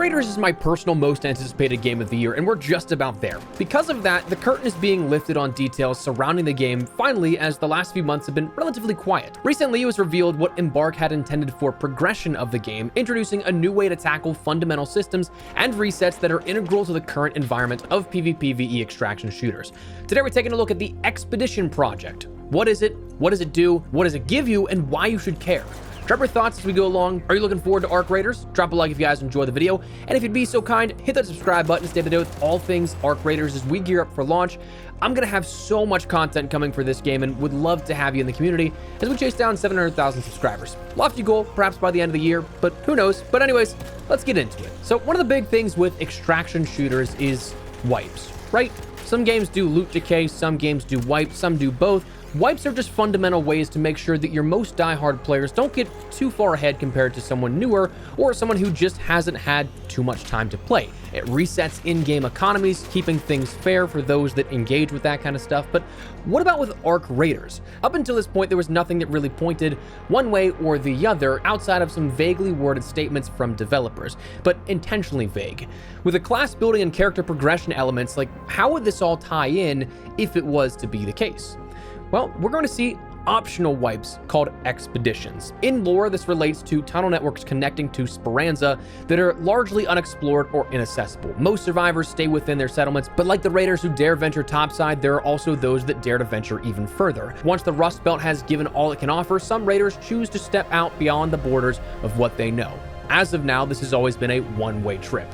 Raiders is my personal most anticipated game of the year, and we're just about there. Because of that, the curtain is being lifted on details surrounding the game finally, as the last few months have been relatively quiet. Recently, it was revealed what Embark had intended for progression of the game, introducing a new way to tackle fundamental systems and resets that are integral to the current environment of PvPvE extraction shooters. Today, we're taking a look at the Expedition Project. What is it? What does it do? What does it give you? And why you should care? Drop your thoughts as we go along. Are you looking forward to Arc Raiders? Drop a like if you guys enjoy the video. And if you'd be so kind, hit that subscribe button to stay up to date with all things Arc Raiders as we gear up for launch. I'm going to have so much content coming for this game and would love to have you in the community as we chase down 700,000 subscribers. Lofty goal, perhaps by the end of the year, but who knows? But anyways, let's get into it. So one of the big things with extraction shooters is wipes, right? Some games do loot decay, some games do wipes, some do both. Wipes are just fundamental ways to make sure that your most diehard players don't get too far ahead compared to someone newer or someone who just hasn't had too much time to play. It resets in-game economies, keeping things fair for those that engage with that kind of stuff. But what about with Arc Raiders? Up until this point, there was nothing that really pointed one way or the other outside of some vaguely worded statements from developers, but intentionally vague. With the class building and character progression elements, like how would this all tie in if it was to be the case? Well, we're going to see optional wipes called expeditions. In lore, this relates to tunnel networks connecting to Speranza that are largely unexplored or inaccessible. Most survivors stay within their settlements, but like the raiders who dare venture topside, there are also those that dare to venture even further. Once the Rust Belt has given all it can offer, some raiders choose to step out beyond the borders of what they know. As of now, this has always been a one-way trip.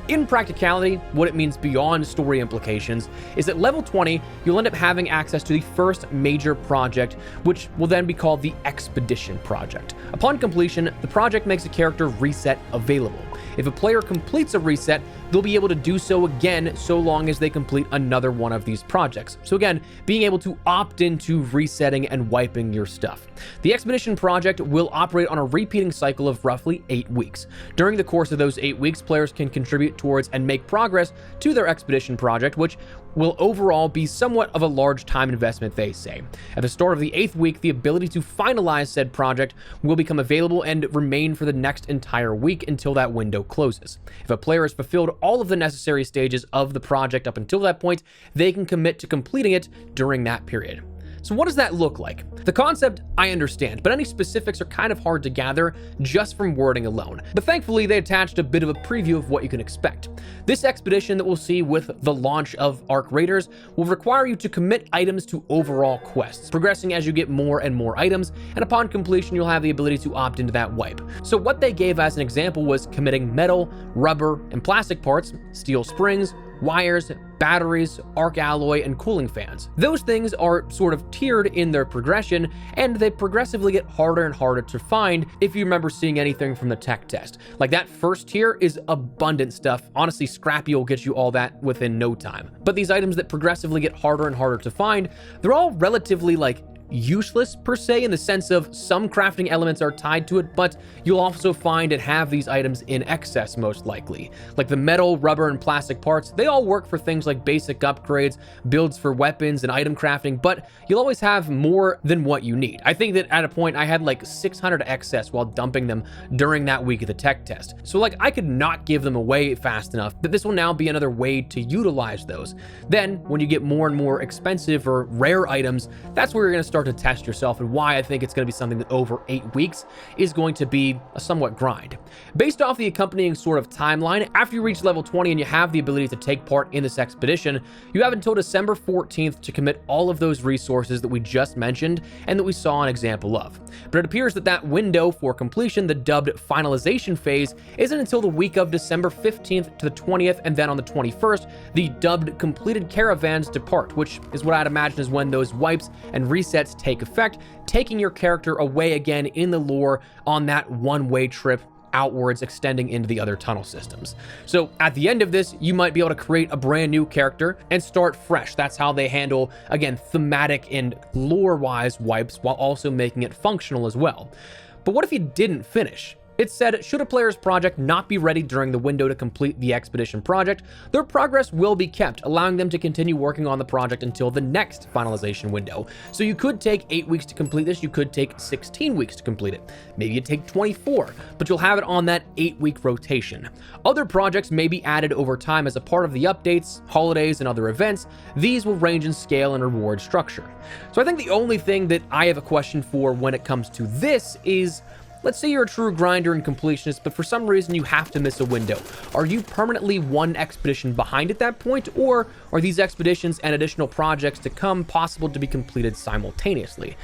In practicality, what it means beyond story implications is at level 20, you'll end up having access to the first major project, which will then be called the Expedition Project. Upon completion, the project makes a character reset available. If a player completes a reset, they'll be able to do so again so long as they complete another one of these projects. So again, being able to opt into resetting and wiping your stuff. The Expedition Project will operate on a repeating cycle of roughly 8 weeks. During the course of those 8 weeks, players can contribute towards and make progress to their Expedition Project, which will overall be somewhat of a large time investment, they say. At the start of the 8th week, the ability to finalize said project will become available and remain for the next entire week until that window closes. If a player has fulfilled all of the necessary stages of the project up until that point, they can commit to completing it during that period. So what does that look like? The concept, I understand, but any specifics are kind of hard to gather just from wording alone. But thankfully, they attached a bit of a preview of what you can expect. This expedition that we'll see with the launch of Arc Raiders will require you to commit items to overall quests, progressing as you get more and more items, and upon completion, you'll have the ability to opt into that wipe. So what they gave as an example was committing metal, rubber, and plastic parts, steel springs, wires, batteries, arc alloy, and cooling fans. Those things are sort of tiered in their progression, and they progressively get harder and harder to find if you remember seeing anything from the tech test. Like that first tier is abundant stuff. Honestly, Scrappy will get you all that within no time. But these items that progressively get harder and harder to find, they're all relatively useless per se, in the sense of some crafting elements are tied to it, but you'll also find and have these items in excess most likely. Like the metal, rubber, and plastic parts, they all work for things like basic upgrades, builds for weapons, and item crafting, but you'll always have more than what you need. I think that at a point I had 600 excess while dumping them during that week of the tech test. So I could not give them away fast enough, but this will now be another way to utilize those. Then when you get more and more expensive or rare items, that's where you're going to start to test yourself, and why I think it's going to be something that over 8 weeks is going to be a somewhat grind. Based off the accompanying sort of timeline, after you reach level 20 and you have the ability to take part in this expedition, you have until December 14th to commit all of those resources that we just mentioned and that we saw an example of. But it appears that that window for completion, the dubbed finalization phase, isn't until the week of December 15th to the 20th, and then on the 21st, the dubbed completed caravans depart, which is what I'd imagine is when those wipes and resets take effect, taking your character away again in the lore on that one-way trip outwards, extending into the other tunnel systems. So at the end of this, you might be able to create a brand new character and start fresh. That's how they handle, again, thematic and lore-wise wipes while also making it functional as well. But what if you didn't finish? It said, should a player's project not be ready during the window to complete the expedition project, their progress will be kept, allowing them to continue working on the project until the next finalization window. So you could take 8 weeks to complete this, you could take 16 weeks to complete it. Maybe you take 24, but you'll have it on that 8-week rotation. Other projects may be added over time as a part of the updates, holidays, and other events. These will range in scale and reward structure. So I think the only thing that I have a question for when it comes to this is, let's say you're a true grinder and completionist, but for some reason you have to miss a window. Are you permanently one expedition behind at that point, or are these expeditions and additional projects to come possible to be completed simultaneously?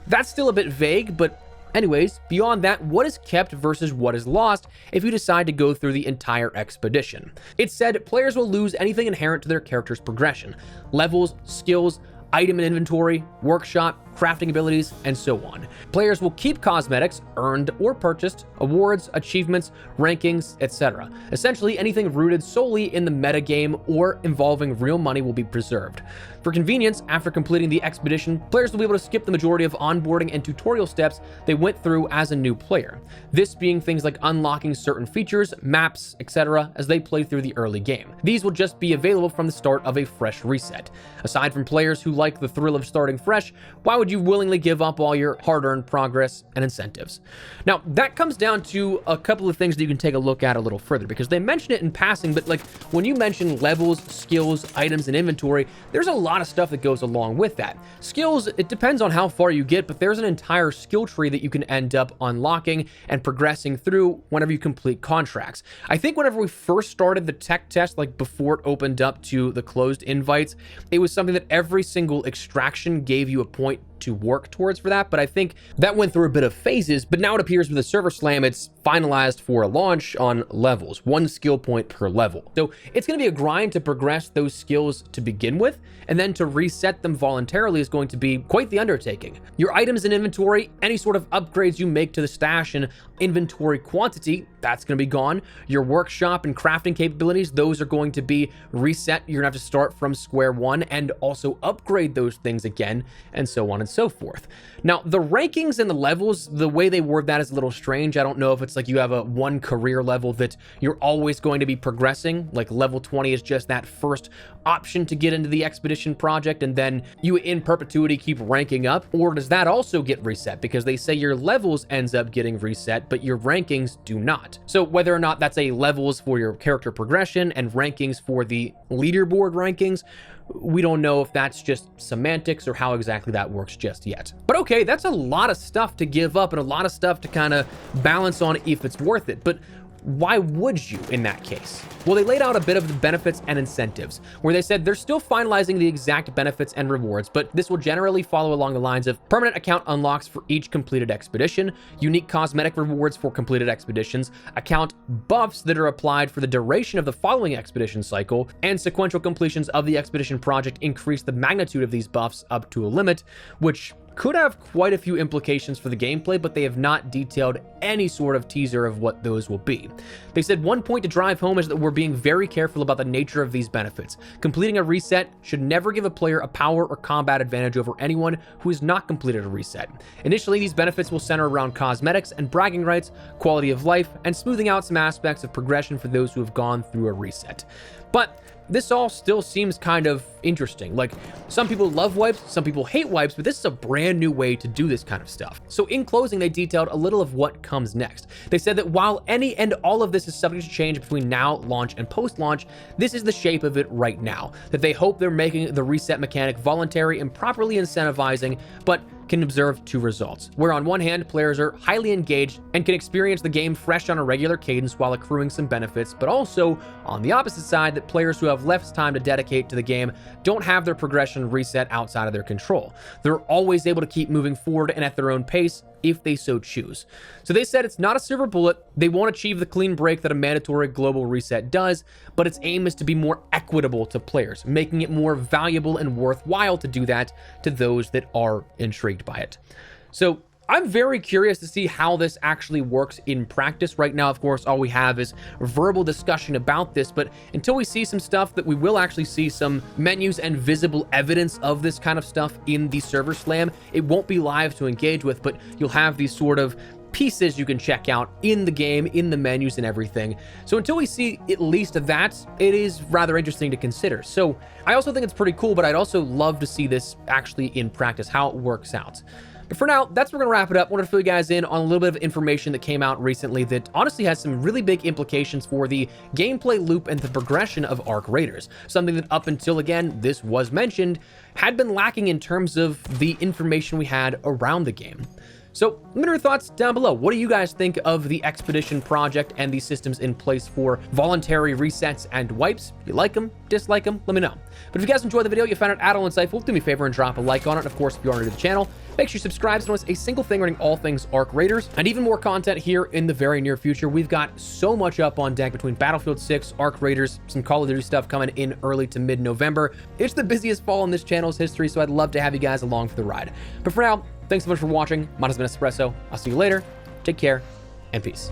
That's still a bit vague, but anyways, beyond that, what is kept versus what is lost if you decide to go through the entire expedition? It said players will lose anything inherent to their character's progression: levels, skills, item and inventory, workshop, crafting abilities, and so on. Players will keep cosmetics earned or purchased, awards, achievements, rankings, etc. Essentially, anything rooted solely in the metagame or involving real money will be preserved. For convenience, after completing the expedition, players will be able to skip the majority of onboarding and tutorial steps they went through as a new player. This being things like unlocking certain features, maps, etc. as they play through the early game. These will just be available from the start of a fresh reset. Aside from players who like the thrill of starting fresh, why would you willingly give up all your hard-earned progress and incentives? Now, that comes down to a couple of things that you can take a look at a little further, because they mention it in passing, but like when you mention levels, skills, items, and inventory, there's a lot of stuff that goes along with that. Skills, it depends on how far you get, but there's an entire skill tree that you can end up unlocking and progressing through whenever you complete contracts. I think whenever we first started the tech test, like before it opened up to the closed invites, it was something that every single extraction gave you a point to work towards for that, but I think that went through a bit of phases. But now it appears with the server slam, it's finalized for a launch on levels, 1 skill point per level. So it's going to be a grind to progress those skills to begin with, and then to reset them voluntarily is going to be quite the undertaking. Your items and inventory, any sort of upgrades you make to the stash and inventory quantity, that's going to be gone. Your workshop and crafting capabilities, those are going to be reset. You're going to have to start from square one and also upgrade those things again, and so on and so forth. Now, the rankings and the levels, the way they word that is a little strange. I don't know if it's like you have a one career level that you're always going to be progressing, like level 20 is just that first option to get into the expedition project, and then you in perpetuity keep ranking up, or does that also get reset? Because they say your levels ends up getting reset, but your rankings do not. So whether or not that's a levels for your character progression and rankings for the leaderboard rankings, we don't know if that's just semantics or how exactly that works just yet. But okay, that's a lot of stuff to give up and a lot of stuff to kind of balance on if it's worth it. But why would you in that case? Well, they laid out a bit of the benefits and incentives, where they said they're still finalizing the exact benefits and rewards, but this will generally follow along the lines of permanent account unlocks for each completed expedition, unique cosmetic rewards for completed expeditions, account buffs that are applied for the duration of the following expedition cycle, and sequential completions of the expedition project increase the magnitude of these buffs up to a limit, which could have quite a few implications for the gameplay, but they have not detailed any sort of teaser of what those will be. They said one point to drive home is that we're being very careful about the nature of these benefits. Completing a reset should never give a player a power or combat advantage over anyone who has not completed a reset. Initially, these benefits will center around cosmetics and bragging rights, quality of life, and smoothing out some aspects of progression for those who have gone through a reset. But this all still seems kind of interesting. Like, some people love wipes, some people hate wipes, but this is a brand new way to do this kind of stuff. So in closing, they detailed a little of what comes next. They said that while any and all of this is subject to change between now, launch, and post-launch, this is the shape of it right now. That they hope they're making the reset mechanic voluntary and properly incentivizing, but can observe two results, where on one hand, players are highly engaged and can experience the game fresh on a regular cadence while accruing some benefits, but also on the opposite side, that players who have less time to dedicate to the game don't have their progression reset outside of their control. They're always able to keep moving forward and at their own pace if they so choose. So they said it's not a silver bullet. They won't achieve the clean break that a mandatory global reset does, but its aim is to be more equitable to players, making it more valuable and worthwhile to do that to those that are intrigued by it. So I'm very curious to see how this actually works in practice. Right now, of course, all we have is verbal discussion about this, but until we see some stuff that we will actually see some menus and visible evidence of this kind of stuff in the server slam, it won't be live to engage with, but you'll have these sort of pieces you can check out in the game, in the menus and everything. So until we see at least that, it is rather interesting to consider. So I also think it's pretty cool, but I'd also love to see this actually in practice, how it works out. But for now, that's where we're going to wrap it up. I wanted to fill you guys in on a little bit of information that came out recently that honestly has some really big implications for the gameplay loop and the progression of Arc Raiders. Something that up until, again, this was mentioned, had been lacking in terms of the information we had around the game. So let me know your thoughts down below. What do you guys think of the Expedition project and the systems in place for voluntary resets and wipes? You like them? Dislike them? Let me know. But if you guys enjoyed the video, you found it at all insightful, do me a favor and drop a like on it. And of course, if you are new to the channel, make sure you subscribe so you don't miss a single thing regarding all things Arc Raiders, and even more content here in the very near future. We've got so much up on deck between Battlefield 6, Arc Raiders, some Call of Duty stuff coming in early to mid-November. It's the busiest fall in this channel's history, so I'd love to have you guys along for the ride. But for now, thanks so much for watching. Mine has been Espresso. I'll see you later. Take care and peace.